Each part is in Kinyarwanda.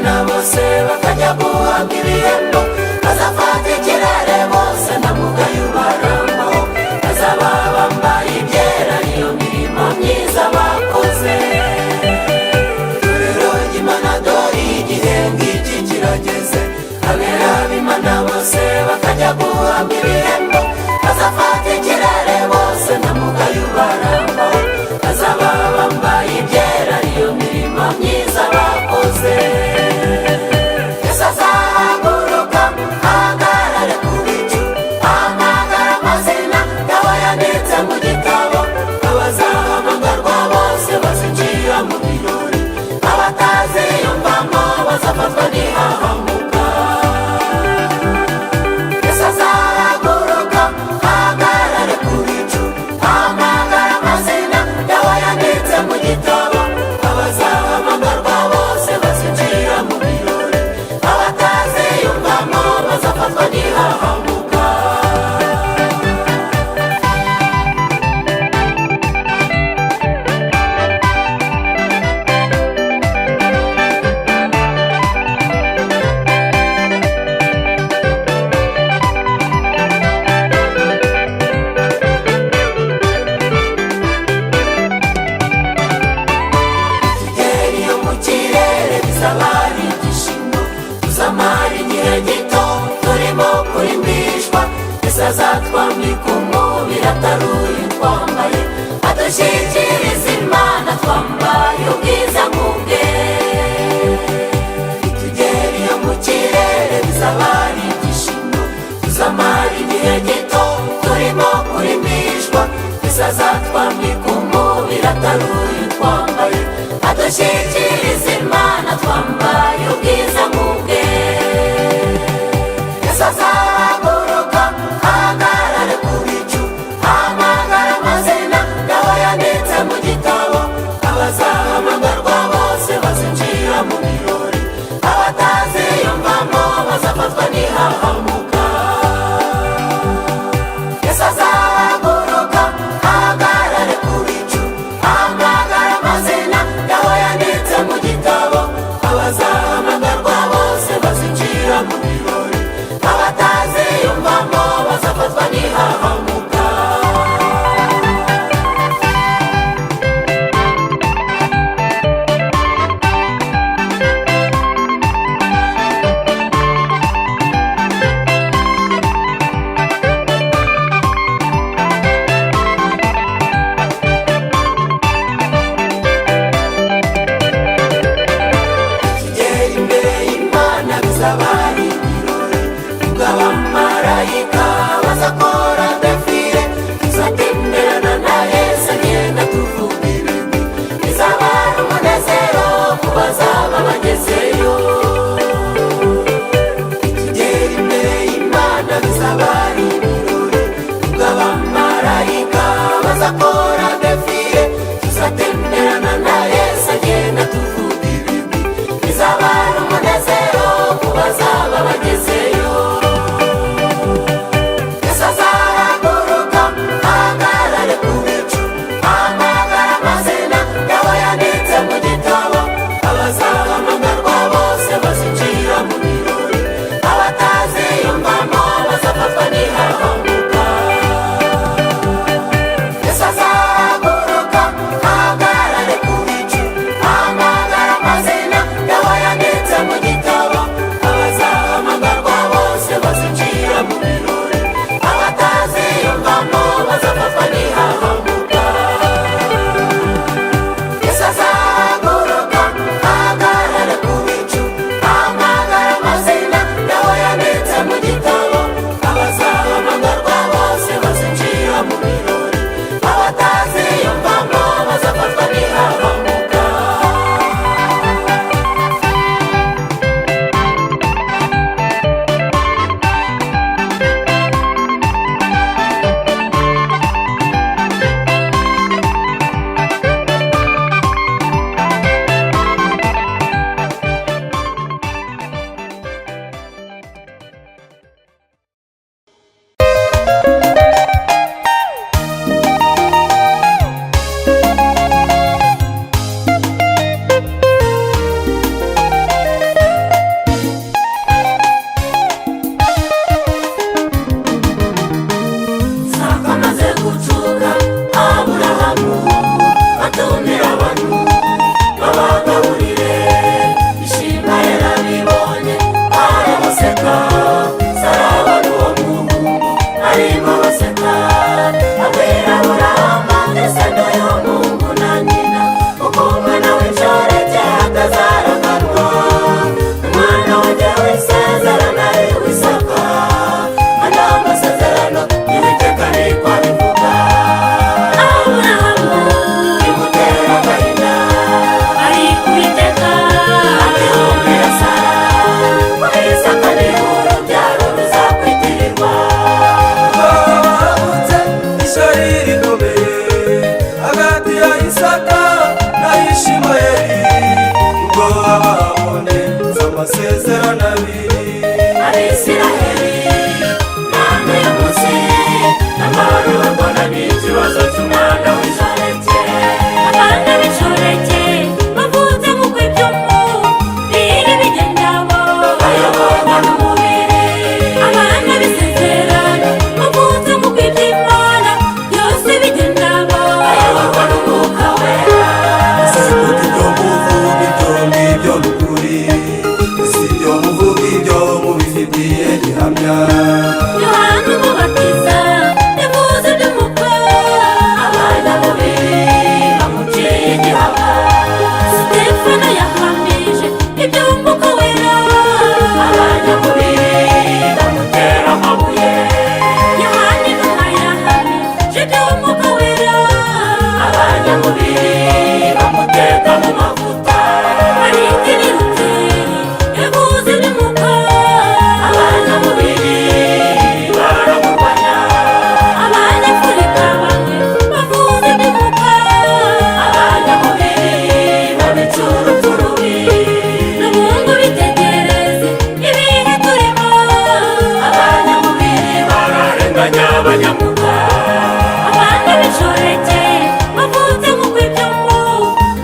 Imana bose bakajya guhabwa ibihembo, bazafata ikirere bose nta mugayo ubarangwaho, bazaba bambaye ibyera iyo mirimo myiza bakoze. Itorero ry'Imana dore igihe ngiki kirageze, abera b'Imana bose bakajya guhabwa ibihembo, bazafata ikirere bose nta mugayo ubarangwaho, bazaba bambaye ibyera iyo mirimo myiza bakoze. Yesu azahaguruka ahagarare ku bicu, ahamagara amazina y'abo yanditse mu gitabo, abazahamagarwa bose bazinjira mu birori, abataziyumvamo bazafatwa n'ihahamuka. Yesu azahaguruka ahagarare ku bicu, ahamagara amazina y'abo yanditse mu gitabo, abazahamagarwa bose bazinjira mu birori, abataziyumvamo bazafatwa n'ihahamuka. Ikigeri yo mu kirere bizaba ari ibyishimo, tuzamara igihe gito turimo kurimbishwa. Yesu azatwambika umubiri atari uyu twambaye, adushyikiriza Imana twambaye ubwiza nk'ubwe. Ikigeri yo mu kirere bizaba ari ibyishimo, tuzamara igihe gito turimo kurimbishwa. Yesu azatwambika umubiri atari uyu twambaye, adushyikiriza Imana twambaye ubwiza nk'ubwe. Yesu azahaguruka ahagarare ku bicu, ahamagara amazina y'abo yanditse mu gitabo, abazahamagarwa bose bazinjira mu birori, abataziyumvamo bazafatwa n'ihahamuka. Yesu azahaguruka ahagarare ku bicu, ahamagara amazina y'abo yanditse urupfu rubi. N'ubundi ubitegereze ibihe turimo, abanyamubiri bararenganya abanyamwuga, abana b'inshoreke bavutse mu kw'ibyumbu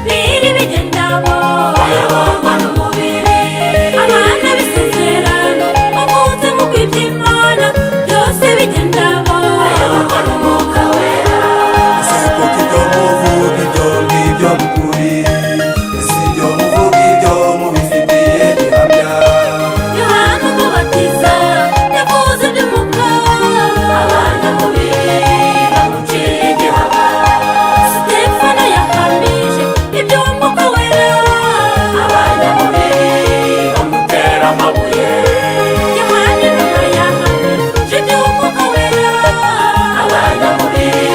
biri bigendamo bayoborwa n'umubiri, abana b'isezerano bavutse mu kw'iby'Imana byose bigendamo bayoborwa n'Umwuka Wera. ese koko ibyo muvuga ibyo ngibyo mukuri, ese ibyo muvuga ibyo mubifitiye gihamya? Yohana Umubatiza yavuze iby'Umwuka, abanyamubiri bamuciye igihaba. Sitefano yahamije iby'Umwuka Wera, abanyamubiri bamutera amabuye. Yohana intumwa yahamije iby'Umwuka Wera, abanyamubiri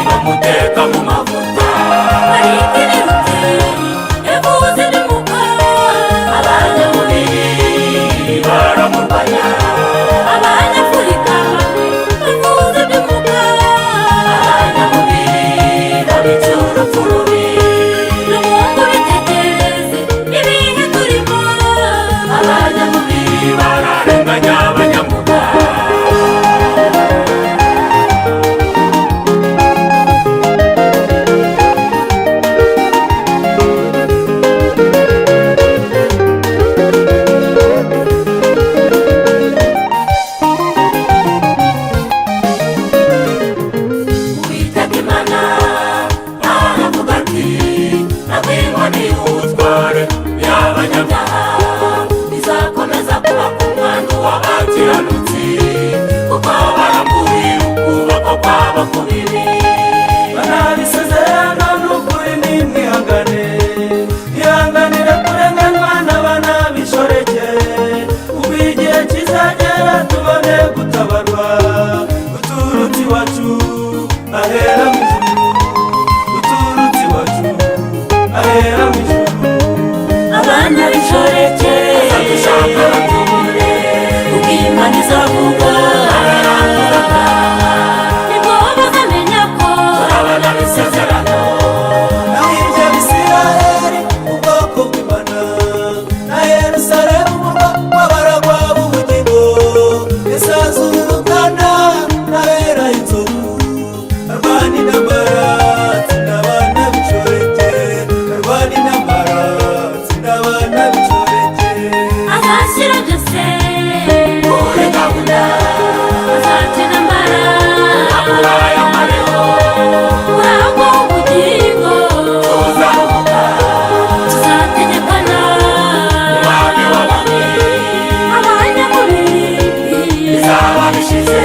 bamuteka mu mavuta. Martini Luteri yavuze iby'Umwuka, abanyamubiri baramurwanya. Abanyafurika bavuze iby'Umwuka, abanyamubiri babica urupfu rubi. N'ubundi ubitegereze ibihe turimo, abanyamubiri bararenganya abanyamwuga. Uwiteka Imana aravuga ati, nabwirwa n'ubutware y'abanyabyaha izakomeza kuba ku mwandu w'abakiranutsi, kuko barambuye ukuboko kwabo ku bibi. banabisezerano n'ukuri nimwihangane, ihanganire kurenganywa n'abana b'inshoreke, ubwo igihe kizagera tubone gutabarwa, uturutse iwacu ahera mu ijuru, uturutse iwacu ahera mu ijuru. Abana b'inshoreke bazadushaka batubure, ubwo Imana izavuga nibwo bazamenya ko turabana b'isezerano. naho ibyo Bisirayeli ubwoko bw'Imana, na Yerusalemu umurwa w'abaragwa b'ubugingo, isazurukana n'abera inzovu, arwana intambara tsinda abana b'inshoreke, arwana intambara tsinda abana b'inshoreke. Azashyira byose muri gahunda, azakina mbara akuraye amareho, urangwa ubugingo tuzaruhuka, tuzategekana umwami w'abami. Abanyamubiri bizaba bishize,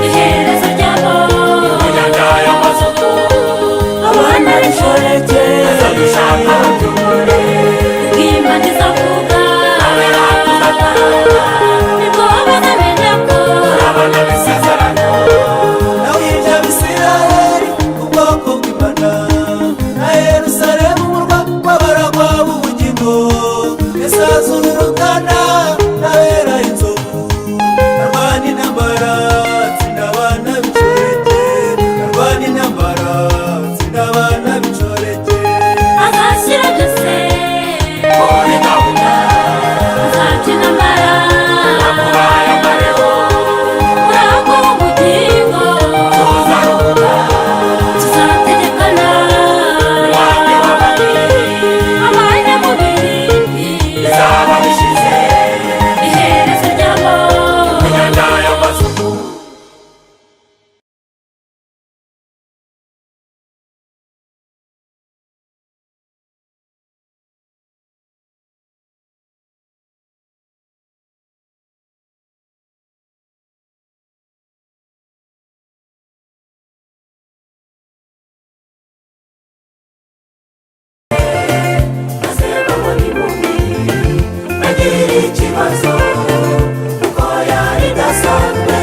iherezo ryabo mu nyanja y'amazuku. Abana b'inshoreke bazadushaka batubure, ubwo Imana izavuga nibwo bazamenya ko turabana b'isezerano. naho ibyo Bisirayeli ubwoko bw'Imana, na Yerusalemu umurwa w'abaragwa b'ubugingo, isazurukana n'abera inzovu, arwana intambara tsinda abana b'inshoreke, arwana intambara tsinda abana b'inshoreke. Azashyira byose muri gahunda, azakina mbara akuraye amareho, urangwa ubugingo tuzaruhuka, tuzategekana umwami w'abami. Abanyamubiri bizaba bishize, iherezo ryabo mu nyanja y'amazuku. Maze babona impumyi bagira ikibazo, kuko yari idasanzwe.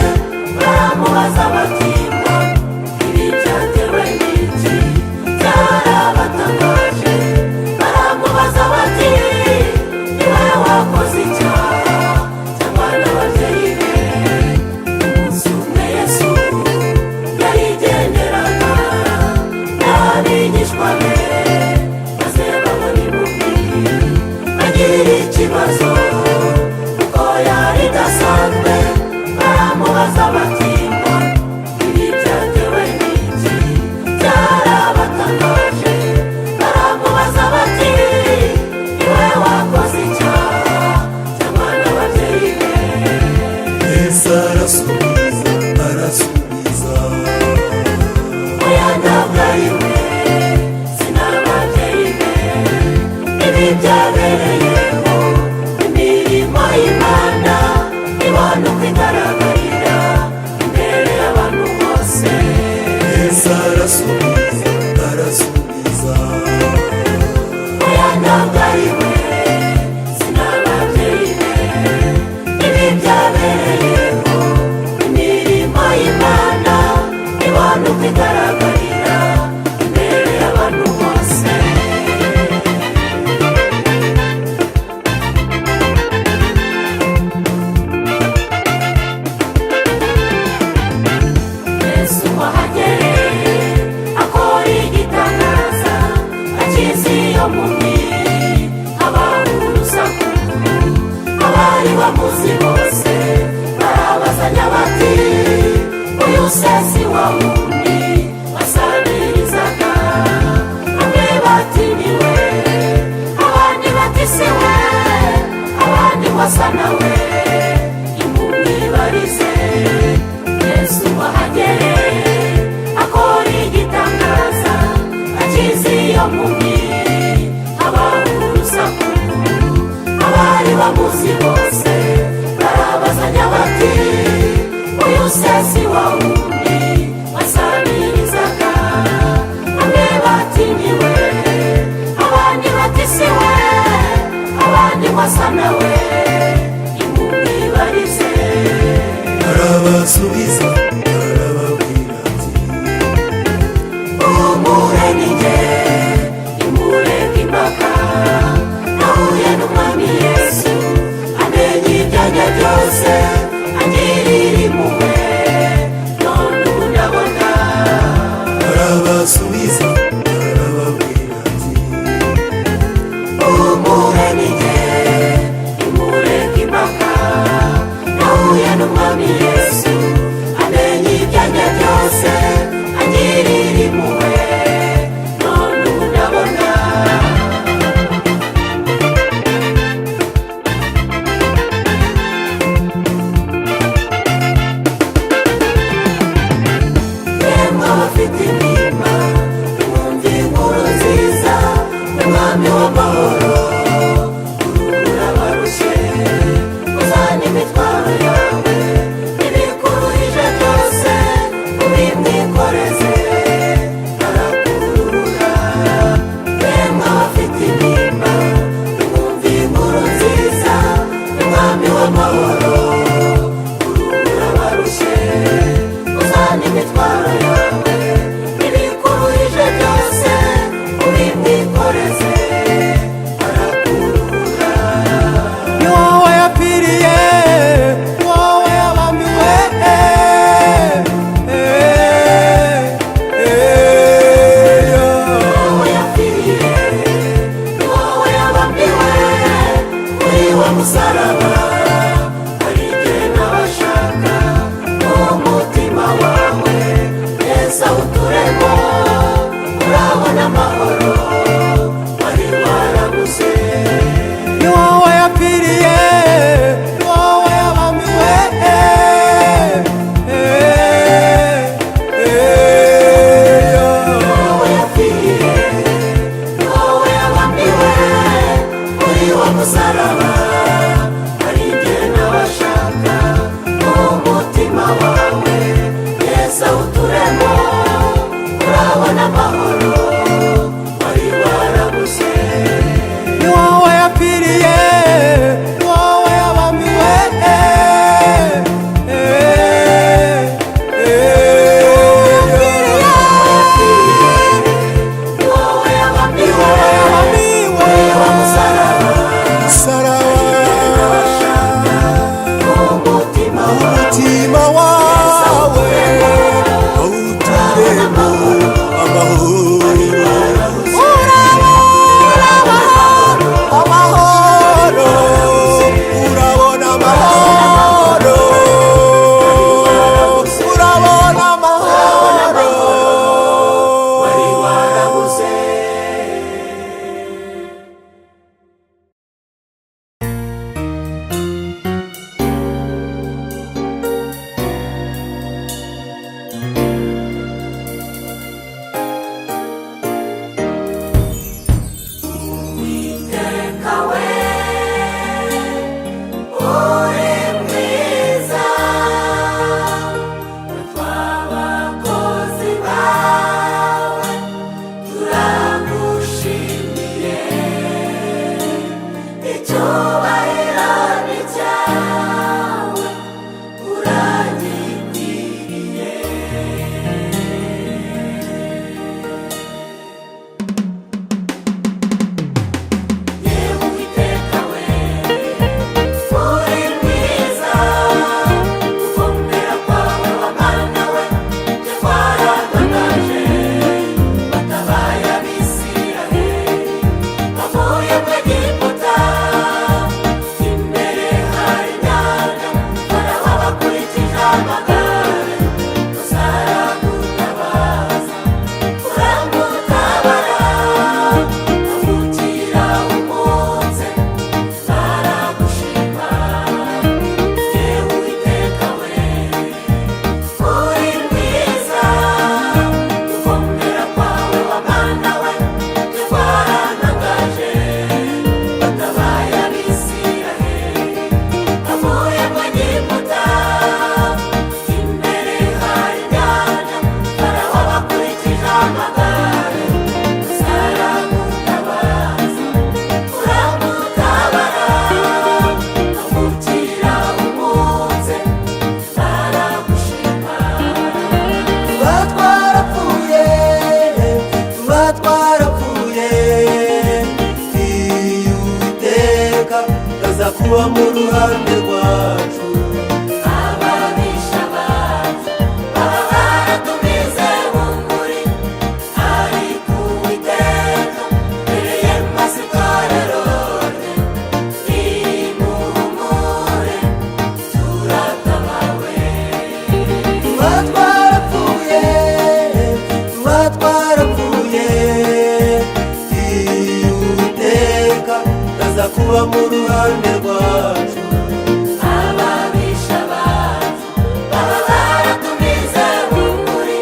Baramubaza bati, ngo ibi byatewe n'iki? Byarabatangaje. Baramubaza bati, ni wowe wakoze icyaha cyangwa n'ababyeyi be? Umunsi umwe Yesu yarigenderaga n'abigishwa be, maze babona impumyi byabereyeho imirimo y'Imana ibona uko igaragarira imbere y'abantu bose. Yesu arasubiza, arasubiza, oya ntabwo ari we, si n'ababyeyi be. Ibi byabereyeho imirimo y'Imana ibona uko igaragarira imbere y'abantu bose. Yesu wahagereye akora igitangaza, akiza iyo mpumyi habaho urusaku. Abari bamuzi bose barabazanya bati uyu se si wa wundi wasabirizaga. Bamwe bati ni we, abandi bati si we, abandi wasa nawe impumyi barize. Yesu wahagereye akora igitangaza, akiza iyo mpumyi habaho urusaku. Abari bamuzi bose barabazanya bati uyu se si wa wundi wasabirizaga. Bamwe bati ni we, abandi bati si we, abandi wasa nawe impumyi barize. arabasubiza, arababwira ati Humure ni jye, nimureke impaka. Nahuye n'Umwami Yesu amenye ibyanjye byose, angirira impuhwe none ubu ndabona. arabasubiza, arababwira ati Humure ni jye, nimureke impaka. Nahuye n'Umwami Yesu amenye ibyanjye byose, angirira impuhwe none ubu ndabona. Yemwe abafite intimba nimwumve inkuru nziza y'Umwami w'amahoro. Uruhura abarushye, uzane imitwaro yawe n'ibikuruhije byose ubimwikoreze, arakuruhura. Yemwe abafite intimba nimwumve inkuru nziza y'Umwami w'amahoro. Uruhura abarushye, uzane imitwaro yawe n'ibikuruhije byose ubimwikoreze, arakuruhura. ni wowe yapfiriye, ni wowe yabambiwe, wowe yapfiriye, ni wowe yabambiwe kuri wa musaraba. Hari igihe n'abashaka umutima wawe Yesu awuturemo, urabona amahoro wari warabuze. ni wowe yapfiriye, ni wowe yabambiwe, wowe yapfiriye, ni wowe yabambiwe kuri wa musaraba. Hari igihe n'abashaka umutima wawe Yesu awuturemo, urabona amahoro wari warabuze. ni wowe yapfiriye, ni wowe yabambiwe, Ni wowe yabambiwe yabambiwe kuri wa musaraba. musaraba aza kuba mu ruhande rwacu. ababisha bacu baba baratumize bunguri, ariko Uwiteka mbereye maso itorero rye. nimuhumure turatabawe. tuba twarapfuye, tuba twarapfuye, Uwiteka aza kuba mu ruhande rwacu. ababisha bacu baba baratumize bunguri,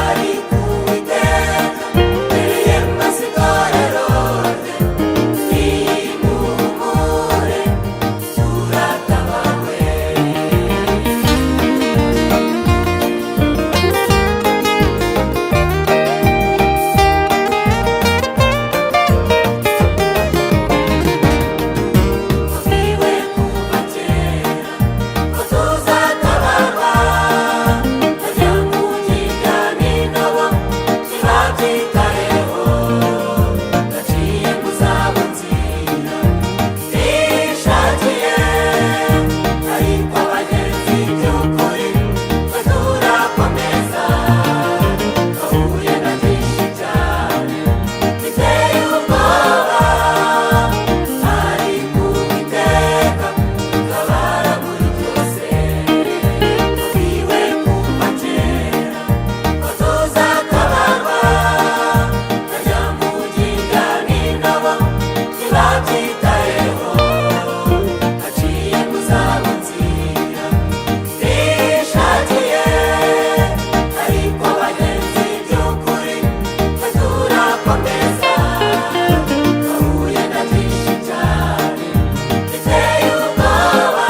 ariko Uwiteka mbereye maso itorero rye. nimuhumure turatabawe. Tubwiwe kuva kera ko tuzatabarwa, bajya mu gikari nabo ntibabyitayeho. Naciye mu zabo nzira bishakiye, ariko abagenzi by'ukuri twe turakomeza. Twahuye na byinshi cyane biteye ubwoba, ariko Uwiteka utabara muri byose. Tubwiwe kuva kera ko tuzatabarwa, bajya mu gikari nabo ntibabyitayeho. Naciye mu zabo nzira bishakiye, ariko abagenzi by'ukuri twe turakomeza. Twahuye na byinshi cyane biteye ubwoba,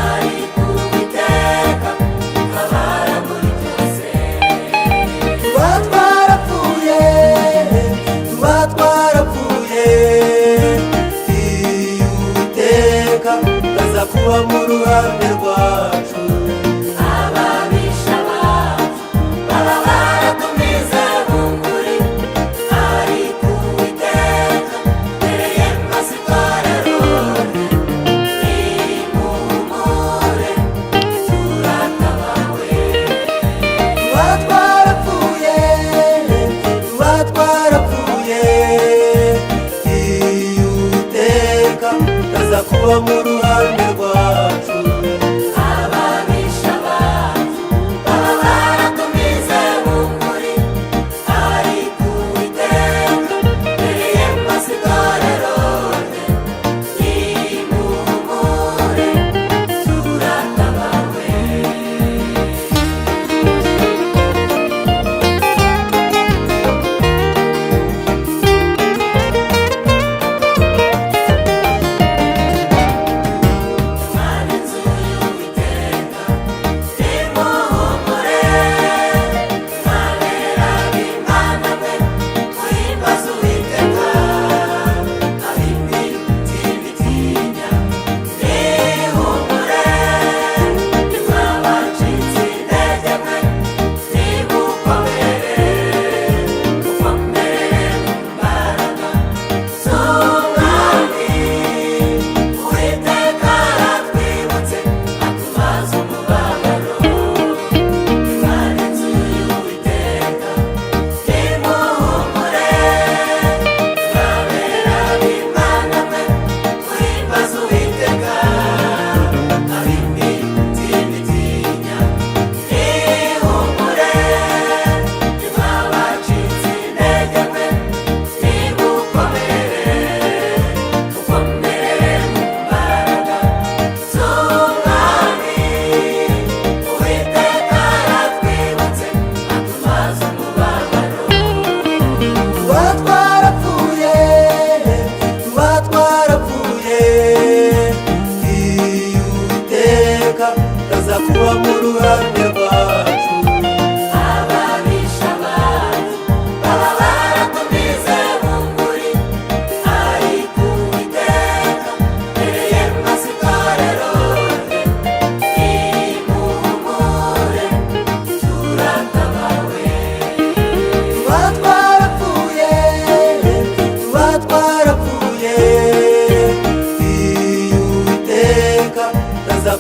ariko Uwiteka utabara muri byose. tuba twarapfuye, tuba twarapfuye, Uwiteka aza kuba mu ruhande rwacu. ababisha bacu baba baratumize bunguri, ariko Uwiteka mbereye maso itorero rye. nimuhumure turatabawe. tuba twarapfuye, tuba twarapfuye, Uwiteka aza kuba mu ruhande rwacu. ababisha bacu baba baratumize bunguri, ariko Uwiteka mbereye maso itorero rye. nimuhumure turatabawe. Imana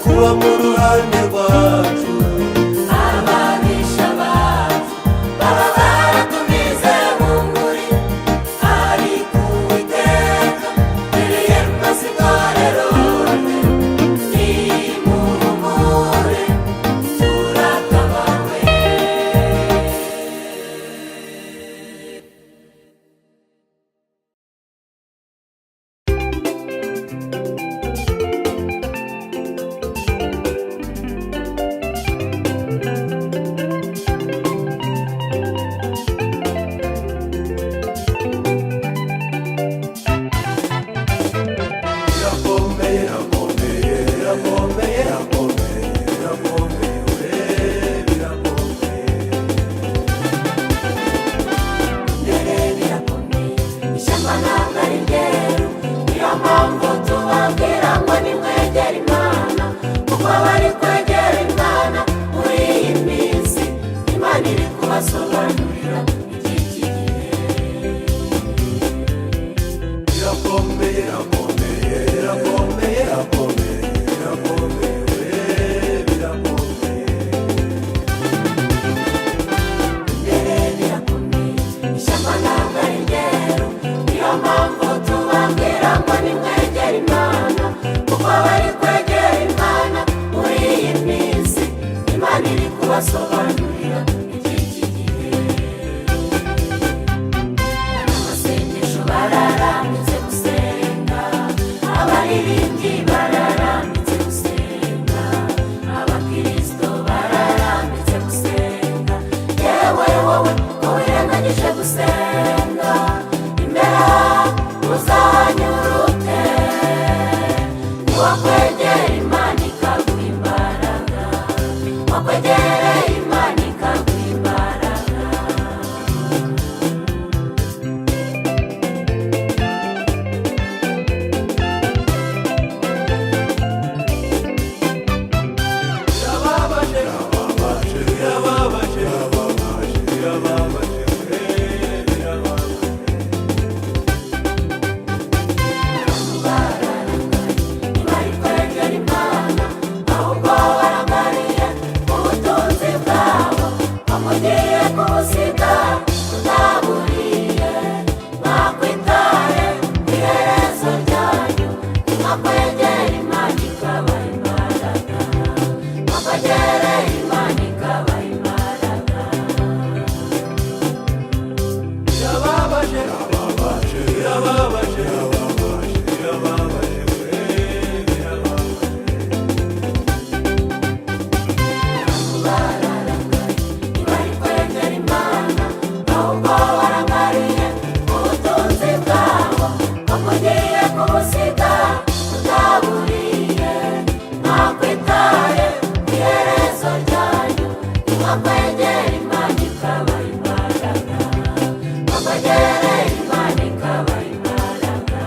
kuba mu ruhande rwacu. ababisha bacu baba baratumize bunguri, ariko Uwiteka yiyemeza itorero rye. Nimuhumure turatabawe. Irakomeye, irakomeye, irakomeye, irakomeye, irakomeye, irakomeye. Mbere birakomeye, ishyamba ntabwo ari ryeru, niyo mpamvu tubabwira ngo nimwegere Imana, kuko abari kwegera Imana muri iyi minsi, Imana iri kubasobanurira iby'iki gihe. Irakomeye, irakomeye, irakomeye, irakomeye, irakomeye, irakomeye. Mbere birakomeye, ishyamba ntabwo ari ryeru, niyo mpamvu tubabwira ngo nimwegere Imana, kuko abari kwegera Imana muri iyi minsi, Imana iri kubasobanurira iby'iki gihe. Amasengesho bararambitse gusenga, abaririmbyi bararambitse gusenga, abakristo bararambitse gusenga. Yewe wowe ko wirengagije gusenga, imbere uzahanyura ute? Niwakwegera Imana ikaguha imbaraga, wakwegereye Imana ikaguha imbaraga. Irababaje, irababaje, irababaje, irababaje, irababaje, irababaje. Ntibari kwegera Imana, ahubwo barangariye ubutunzi bwabo, bamugiye kubusiga tutaburiye. Mwakwitaye ku iherezo ryanyu, mwakwegera Imana ikabaha imbaraga, mwakwegereye Imana ikabaha imbaraga. Irababaje, irababaje, irababaje, irababaje, irababaje, Ntibari kwegera Imana, ahubwo barangariye ubutunzi bwabo, bamugiye kubusiga tutaburiye. Mwakwitaye ku iherezo ryanyu, mwakwegera Imana ikabaha imbaraga, mwakwegereye Imana ikabaha imbaraga.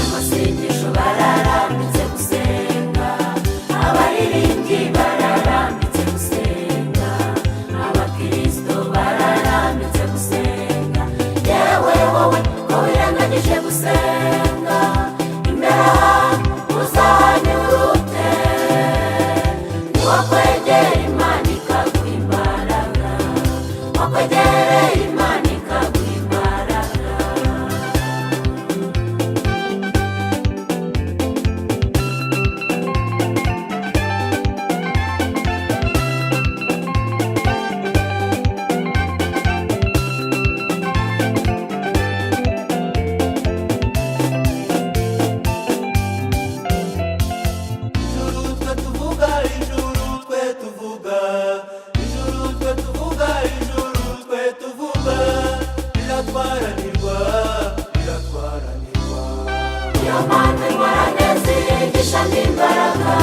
Amasengesho bararambitse gusenga, abaririmbyi bararambitse gusenga, abakristo bararambitse gusenga. Yewe wowe ko wirengagije gusenga, imbere uzahanyura ute? Niwakwegera Imana ikaguha imbaraga, wakwegereye Imana ikaguha imbaraga. ijuru twe tuvuga, ijuru twe tuvuga, ijuru twe tuvuga, ijuru twe tuvuga. Riratwaranirwa, riratwaranirwa. Iyo mpamvu inkorane zigishamo imbaraga,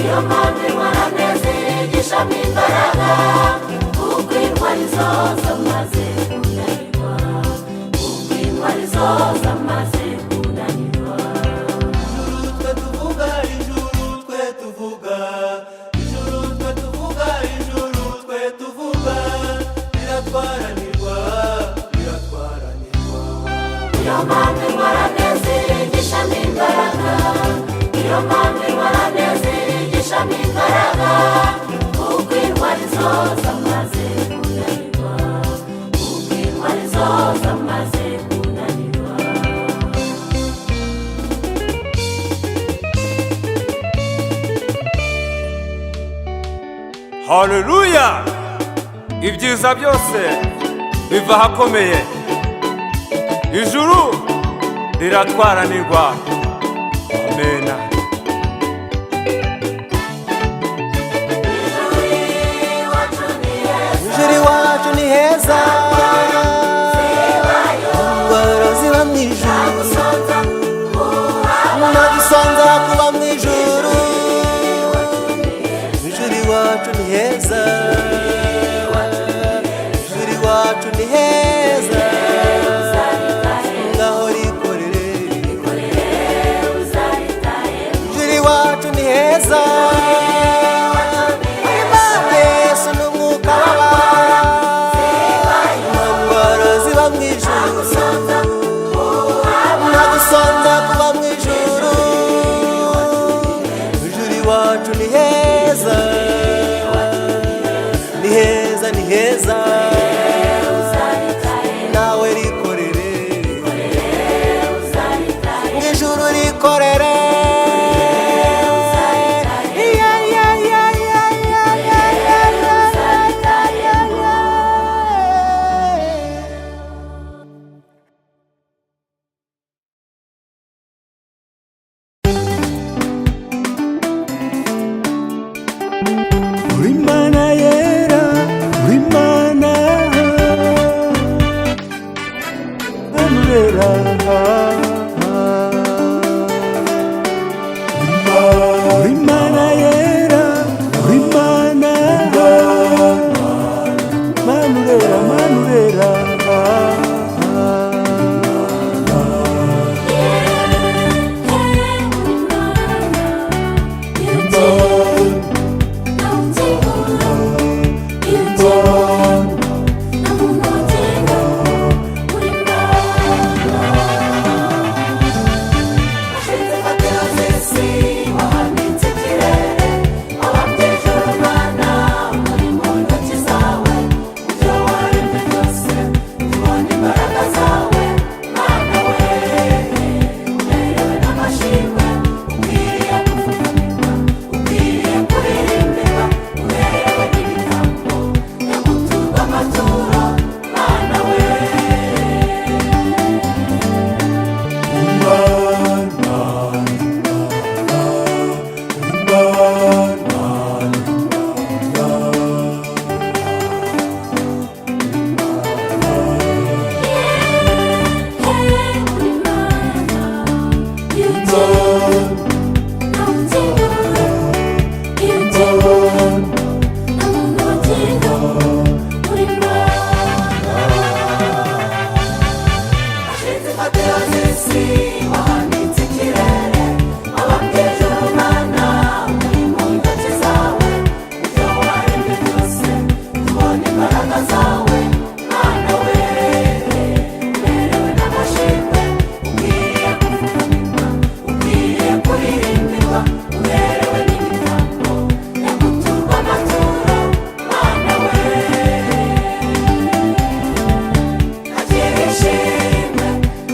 iyo mpamvu inkorane zigishamo imbaraga, kuko intwari zo zamaze kunanirwa, kuko intwari zo zamaze kunanirwa. Ijuru twe tuvuga, ijuru twe tuvuga, ijuru twe tuvuga, ijuru twe tuvuga. Riratwaranirwa, riratwaranirwa. Iyo mpamvu inkorane zigishamo imbaraga, niyo mpamvu ingorane zirigishamo imbaraga, kuko intwari zo zamaze kunanirwa, kuko intwari zo zamaze kunanirwa. Haleluya! Ibyiza byose biva ahakomeye, ijuru riratwaranirwa. Amena. Ijuru iwacu ni heza, indwara ziba mu ijuru, nta gusonza kuba mu ijuru. Ijuru iwacu ni heza, ijuru iwacu ni heza, ngaho rikorere. Ijuru iwacu ni heza, Imana Yesu n'umwuka w'abantu, nta ndwara ziba mu ijuru, nta gusonza kuba mu ijuru. Ijuru iwacu ni heza, ni heza, ni heza, nawe rikorere, mu ijuru rikorere. Uri Mana yera, uri Mana anurera, uri Mana yera, uri Mana manurera, manurera.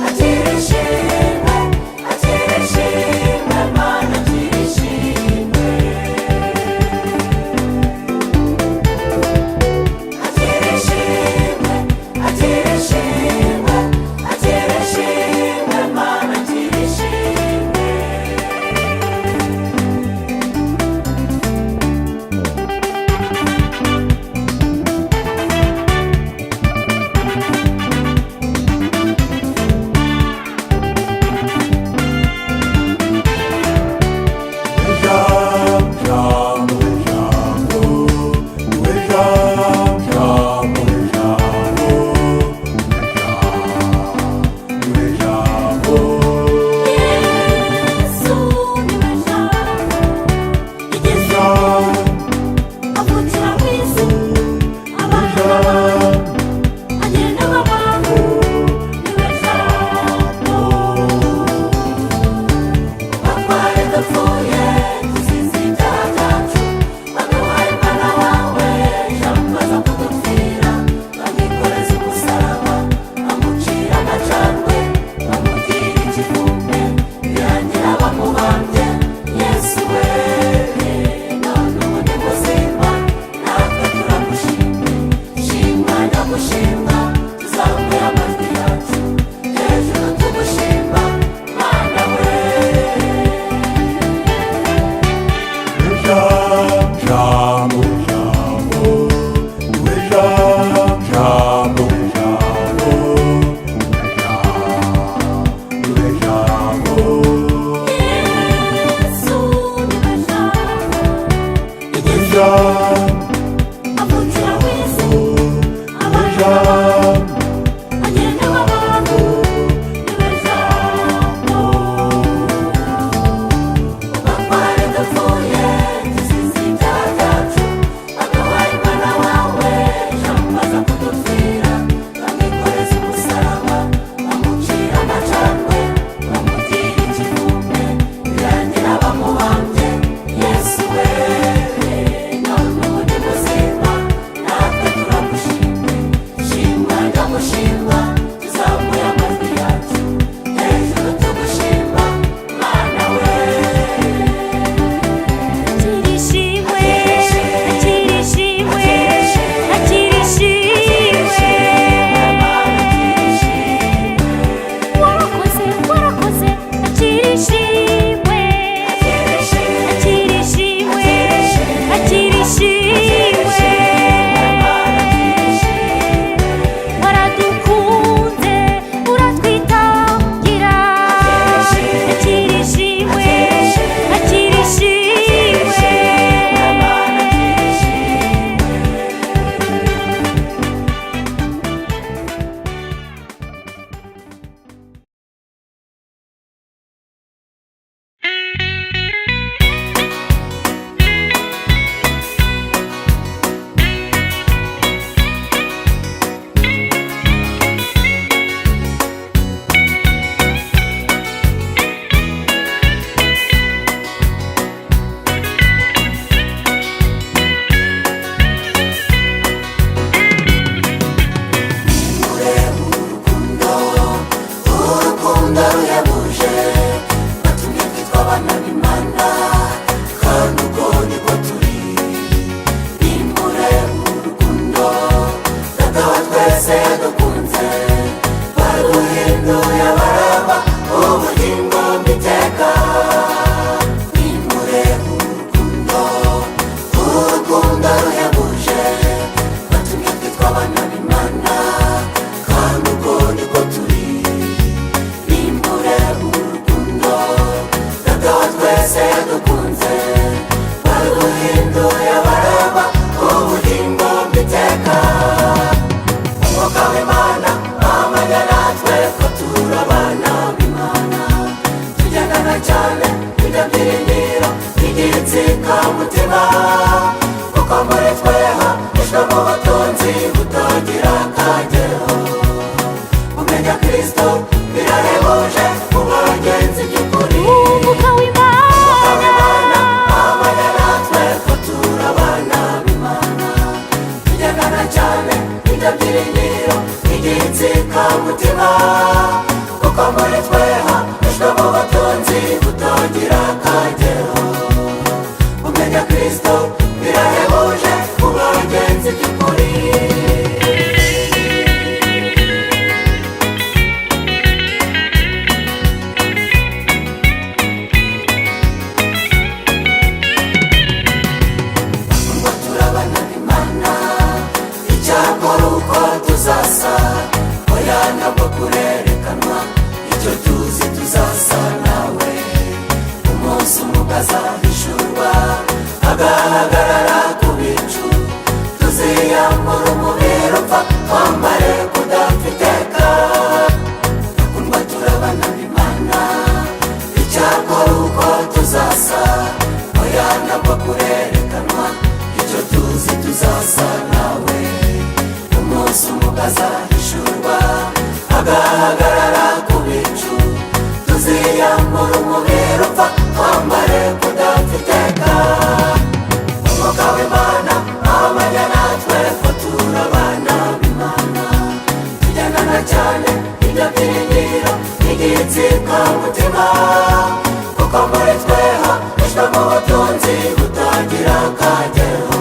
Akira mutima kuko muri tweho ishwe mu butunzi butagira akagero kumenya Kristo birahebuje mu bagenzi by'ukuri umwuka w'Imana abana natwe ko turi abana b'Imana tugendana cyane ibyo byiringiro igitsika mutima kuko muri tweho ishwe mu butunzi butagira akagero kumenya Kristo birahebuje mu bagenzi by'ukuri ngo turabana n'Imana icyakora uko tuzasa oya ntabwo kurerekanwa icyo tuzi tuzasa nawe umunsi umwe azahishurwa agahagarara ku bicu tuziyambura umubiri upfa twambare kudafiteka bakundwa turabana n'Imana icyakora uko tuzasa oya ntabwo kurerekanwa icyo tuzi tuzasa nawe umunsi umwe azahishurwa agahagarara ku bicu tuziyambura umubiri upfa twambare kudafiteka umwuka w'Imana abanya natwe ko turi abana b'Imana tugendana cyane ibyo byiringiro igitsika mutima kuko muri tweho ishwe mu butunzi butagira akagero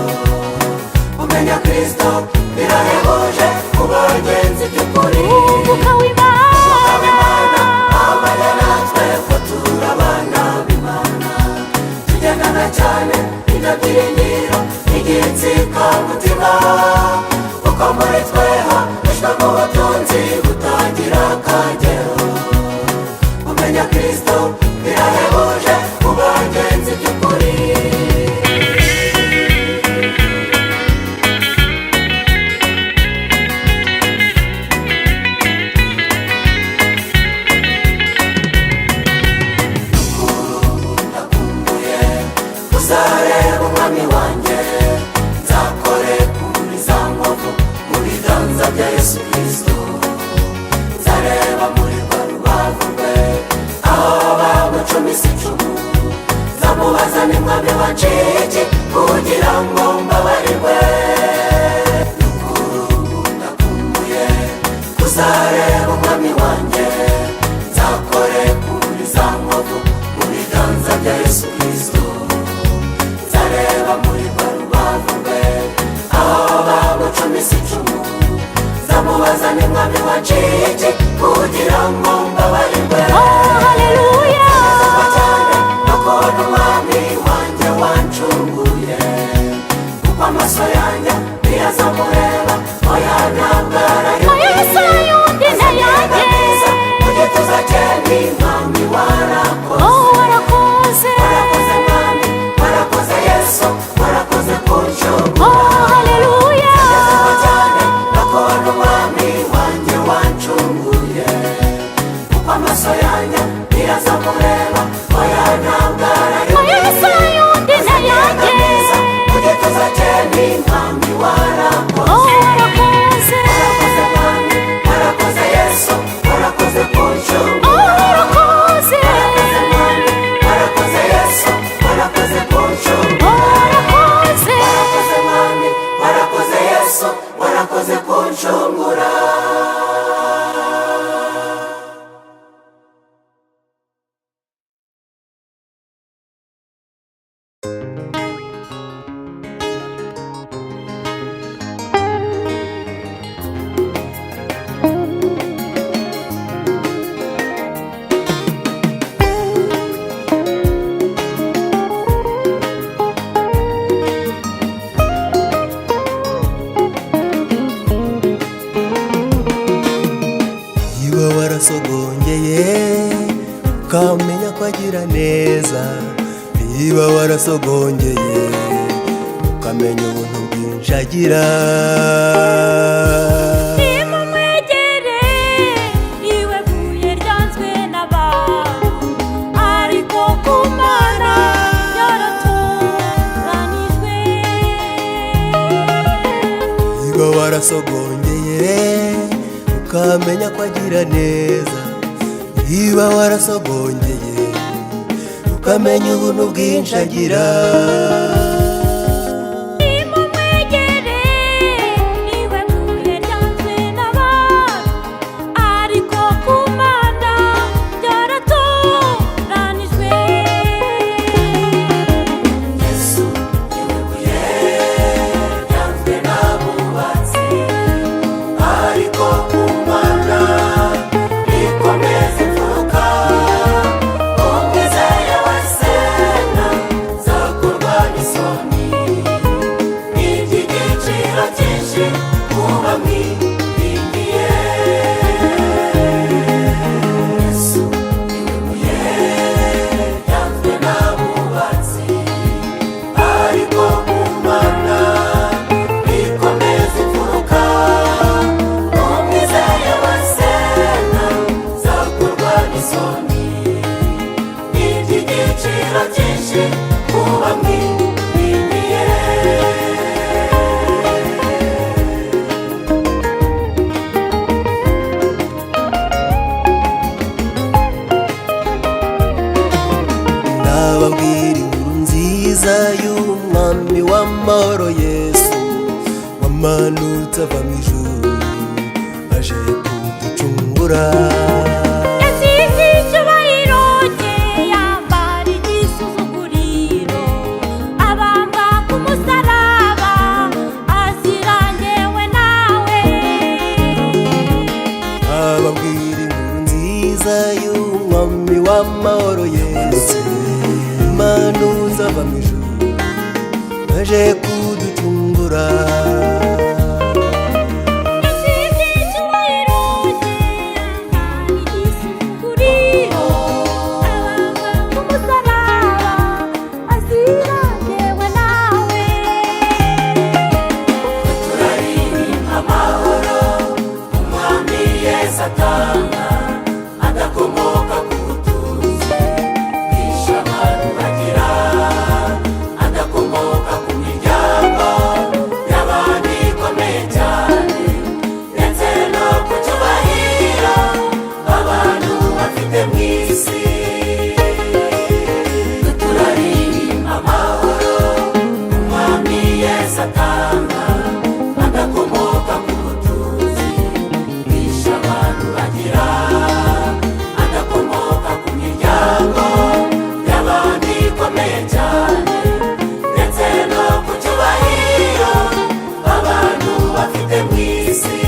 kumenya Kristo birahebuje mu bagenzi by'ukuri umwuka w'Imana abanya natwe ko turi abana b'Imana tugendana cyane ibyo byiringiro igitsika mutima kuko muri tweho ishwe mu butunzi butagira akagero kumenya Kristo birahebuje mu bagenzi by'ukuri uzareba umwami wanjye nzakore kuri za nkovu mu biganza bya Yesu Kristo nzareba muri rwa rubavu rwe aho bamucumise icumu nzamubaza ni mwami wanciye iki kugira ngo mbabarirwe n'ukuru ndakumbuye uzareba umwami wanjye nzakore kuri za nkovu mu biganza bya Yesu Kristo nzareba muri rwa rubavu rwe aho bamucumise icumu nzamubaza ni mwami wanciye iki kugira ngo mbabarirwe haleluya nezezwa cyane no kubona umwami wanjye wancunguye kuko amaso yanjye ntiyazamureba oya ntabwo Yesu yundi na yanjye mu gituza cye ni mwami warakoze warakoze warakoze mwami warakoze Yesu warakoze kuncungura haleluya nezezwa cyane no kubona umwami wanjye wancunguye kuko amaso yanjye ntiyazamureba oya ntabwo Yesu yundi na yanjye mu gituza cye ni mwami warakoze warakoze warakoze mwami warakoze Yesu warakoze kuncungura warakoze warakoze mwami warakoze Yesu warakoze kuncungura warakoze warakoze mwami warakoze Yesu warakoze kuncungura niba warasogongeye ukamenya ko agira neza niba warasogongeye ukamenya ubuntu bwinshi agira nimumwegere iwe buye ryanzwe n'abantu ariko ku Mana warasogongeye ukamenya ko agira neza, niba warasogongeye ukamenya ubuntu bwinshi agira. Nababwira inkuru nziza y'umwami w'amahoro Yesu, wamanutse ava mu ijuru aje kuducungura. Yasize icyubahiro cye, yambara igisuzuguriro, abambwa ku musaraba, azira njyewe nawe. Ababwira inkuru nziza y'umwami w'amahoro Yesu, wamanutse ava mu ijuru aje kuducungura. Yasize icyubahiro cye, yambara igisuzuguriro, abambwa ku musaraba, azira njyewe nawe. turaririmba amahoro umwami Yesu atanga, adakomoka ku butunzi bwinshi abantu bagira, adakomoka ku miryango y'abantu ikomeye cyane, ndetse no ku cyubahiro abantu bafite mu isi. turaririmba amahoro umwami Yesu atanga, adakomoka ku butunzi bwinshi abantu bagira, adakomoka ku miryango y'abantu ikomeye cyane, ndetse no ku cyubahiro abantu bafite mu isi.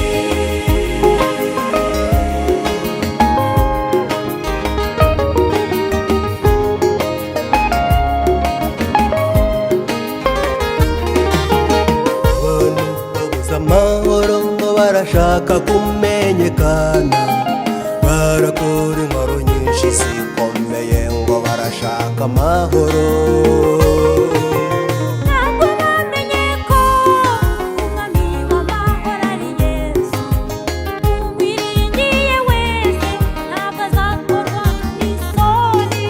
Abantu babuze amahoro ngo barashaka kumenyekana, barakora inkoro nyinshi zikomeye ngo barashaka amahoro. Ntabwo bamenye ko umwami w'amahoro ari Yesu, uwiringiye wese ntabwo azakorwa n'isoni.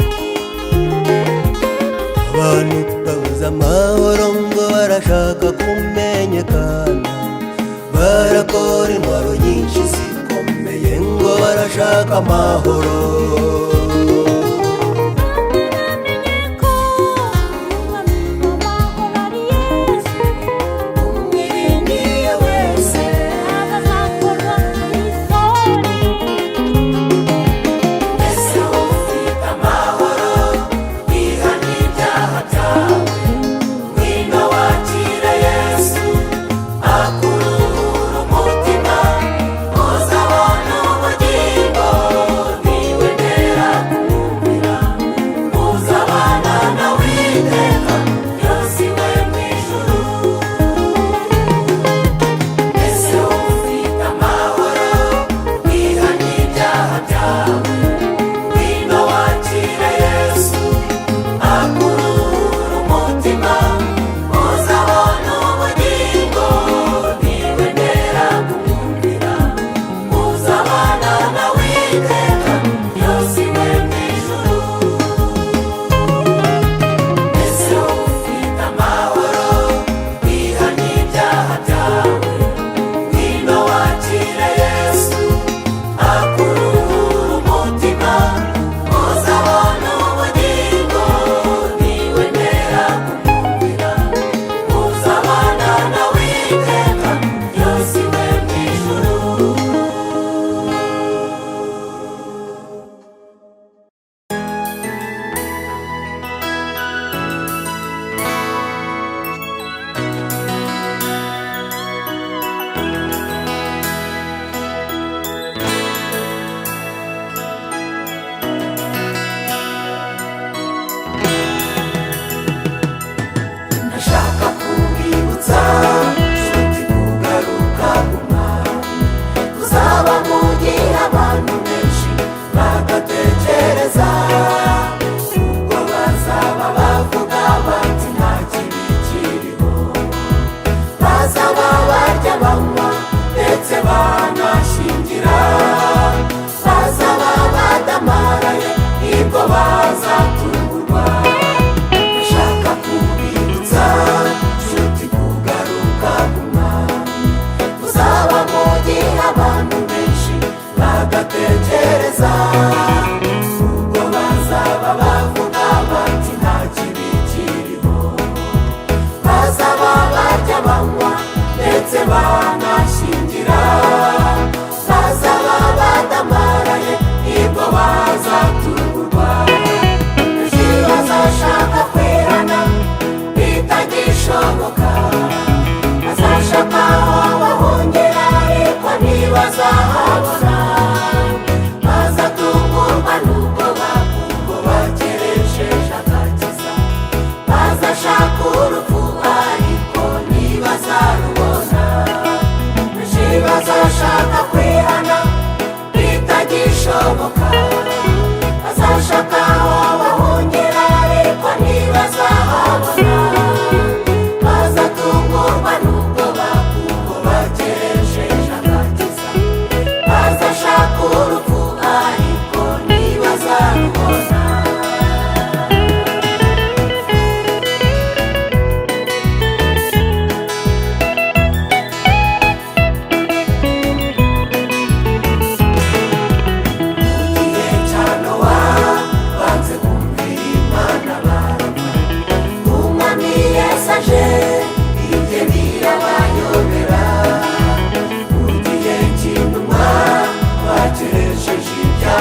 Abantu babuze amahoro ngo barashaka kumenyekana, barakora intwaro nyinshi zikomeye ngo barashaka amahoro. Bamenye ko umwami w'amahoro ari Yesu, uwiringiye wese ntabwo azakorwa n'isoni. Ese ufite amahoro wihana ibyaha byawe, ngwino wakire Yesu akuruhura umutima, uzabona ubugingo niwe neza.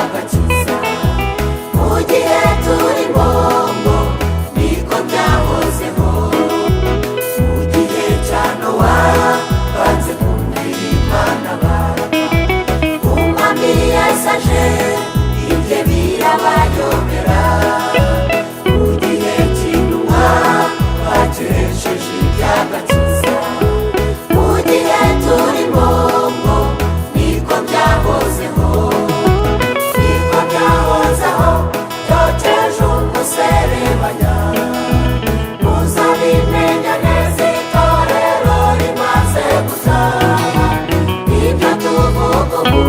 by'agakiza mu gihe turimo ngo niko byahozeho mu gihe cya Nowa banze kumvira Imana barapfa umwami Yesu aje ibye birabayobera mu gihe cy'intumwa bakeresheje iby'agakiza mu gihe turimo ngo niko byahozeho cyokeje umuserebanya muzabimenya neza itorero rimaze gutaha ibyo tuvuga ubu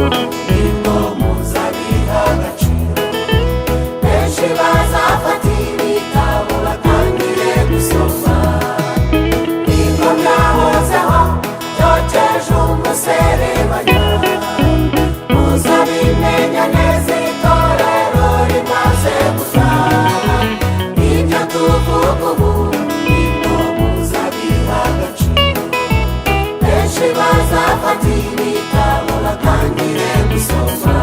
nibwo muzabiha agaciro benshi bazafata ibitabo batangire gusoma nibwo byahozeho cyokeje umuserebanya muzabimenya neza itorero rimaze gutaha ibyo tuvuga ubu nibwo muzabiha agaciro benshi bazafata ibitabo batangire gusoma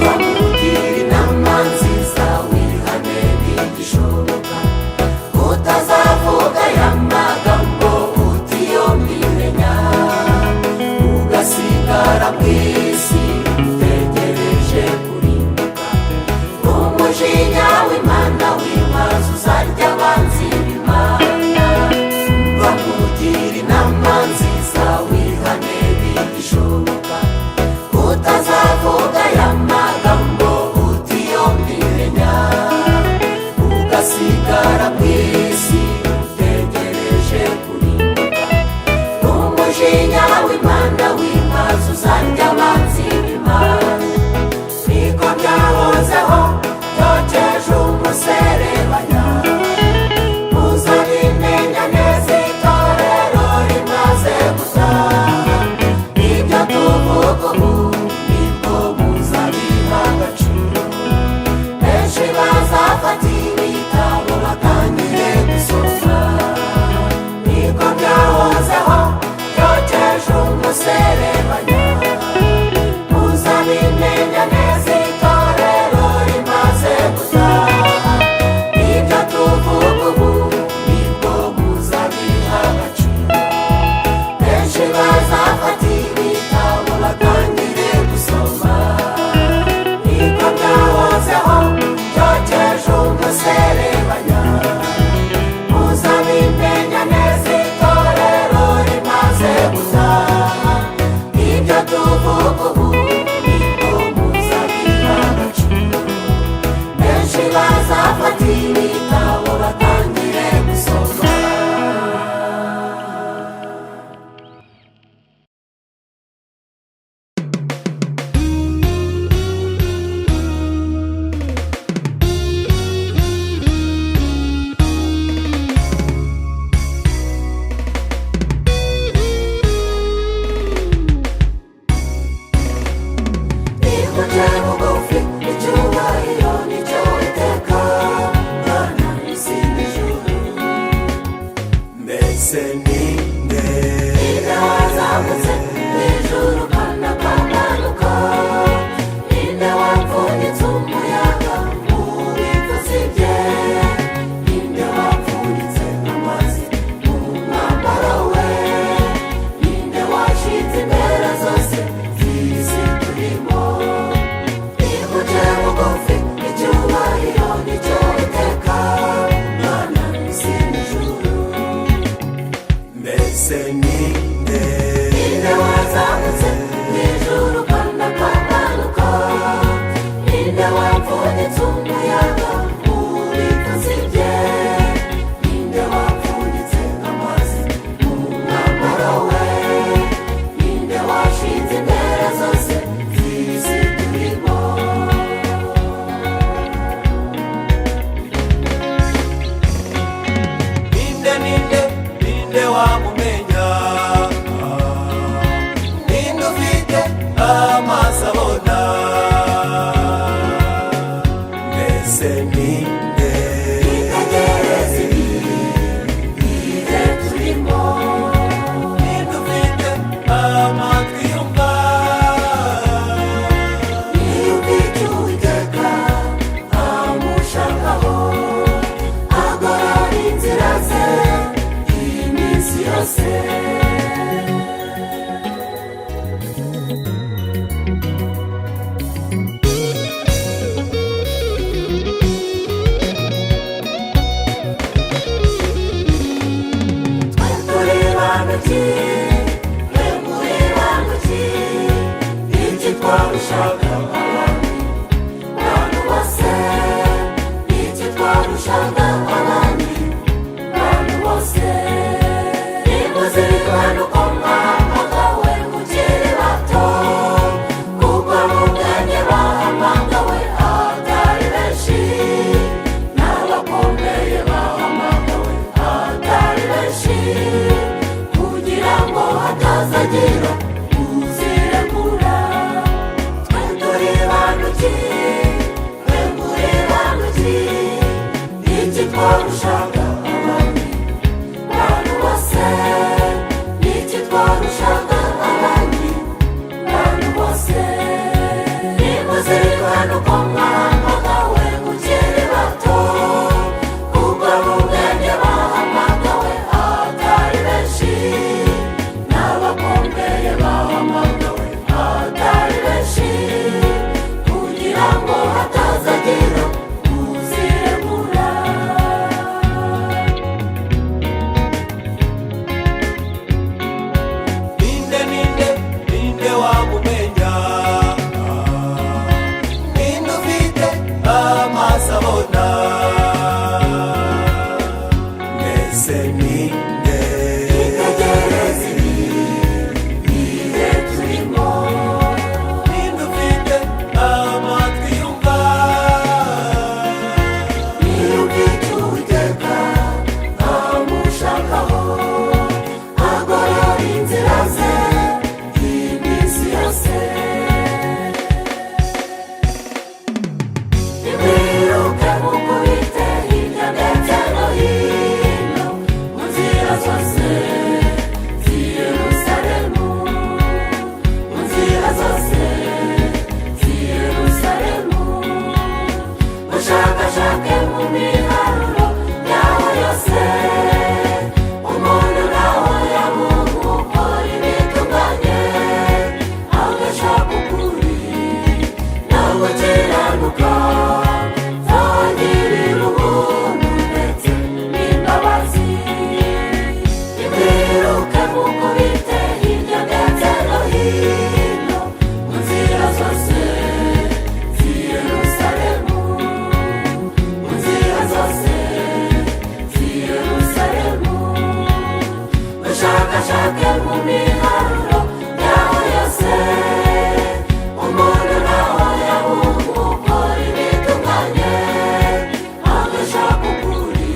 bamugira inama nziza wihane bigishoboka utazavuga aya magambo utiyo mbimenya ugasigara mu isi utegereje kurimbuka umujinya w'Imana w'imaze uzarya abanzi b'Imana bamugira inama nziza wihane bigishoboka utazavuga aya magambo utiyo mbimenya ugasigara mu isi utegereje kurimbuka umujinya w'Imana w'imaze uzarya abanzi b'Imana niko byahozeho cyokeje umuserebanya muzabimenya neza itorero rimaze gutaha ibyo tuvuga ubu nibwo muzabiha agaciro benshi bazafata ibitabo batangire gusoma niko byahozeho cyokeje umuserebanya muzabimenya neza itorero rimaze gutaha ibyo tuvuga ubu nibwo muzabiha agaciro benshi bazafata ibitabo batangire gusoma niko byahozeho cyokeje umuserebanya muzabimenya neza itorero rimaze gutaha ibyo tuvuga ubu nibwo muzabiha agaciro benshi bazafata ibitabo batangire gusoma ikuje bugufi icyubahiro nicyo iteka Mana isi n'ijuru mbese ni nde ninde wazamutse hejuru kandi akamanuka ninde wapfunyitse umuyaga mu bipfutsi bye ninde wapfunyitse amazi mu mwambaro we ninde washinze impera zose z'isi turimo ikuje bugufi icyubahiro nicyo iteka Mana isi n'ijuru ki twe muri bantu ki iki twarushaga abandi bantu bose iki twarushaga abandi bantu bose nimuzirikane uko mwahamagawe mukiri bato kuko mu bwenge bahamagawe atari benshi n'abakomeye bahamagawe atari benshi kugira ngo hatazagira uzirekura twe turi bantu ki twe muri bantu ki iki twarushaga abandi bantu bose iki twarushaga abandi bantu bose nimuzirikane uko mwahamagawe mukiri bato kuko mu bwenge bahamagawe atari benshi n'abakomeye bahamagawe atari benshi kugira ngo hatazagira uzirekura ninde wamumenya ninde ufite amaso abona mbese ninde itegereze ibihe turimo ninde ufite amatwi yumva niyumvise uwiteka amushakaho agorora inzira ze iminsi yose nimwiruke mukubite hirya ndetse no hino mu nzira zose z'i Yerusalemu mu nzira zose z'i Yerusalemu mushakashake mu miharuro yaho yose umuntu naho yamungu ukora ibitunganye agashaka ukuri no gukiranuka zagirira ubuntu ndetse n'imbabazi nimwiruke mukubite hirya ndetse no hino mu nzira zose z'i Yerusalemu mu nzira zose z'i Yerusalemu mushakashake mu miharuro yaho yose umuntu naho yabungu ukora ibitunganye agashaka ukuri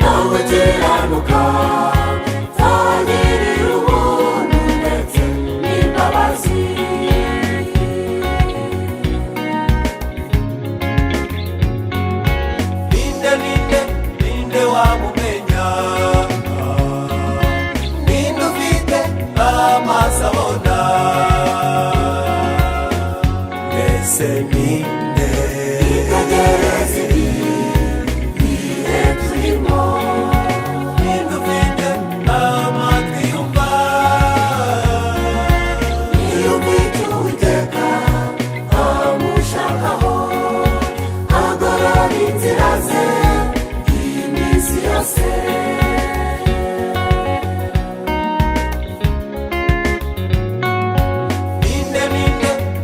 no gukiranuka zagirira ubuntu ndetse n'imbabazi ninde wamumenya ninde ufite amaso abona mbese ninde itegereze ibihe turimo ninde ufite amatwi yumva niyumvise uwiteka amushakaho agorora inzira ze iminsi yose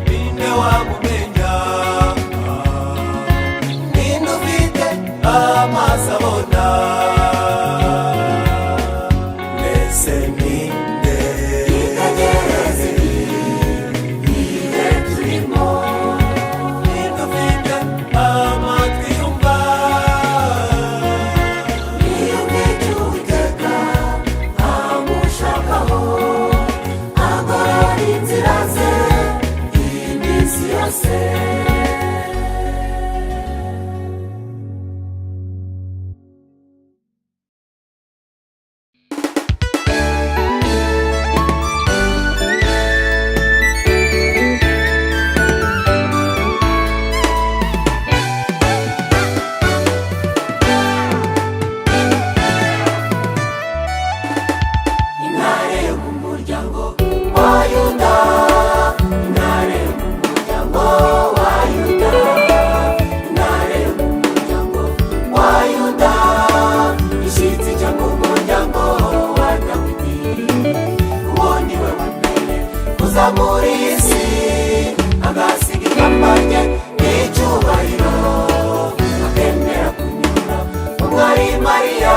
ninde wamumenya kuza muri iyi si agasiga ikamba rye n'icyubahiro akemera kunyura umwari Mariya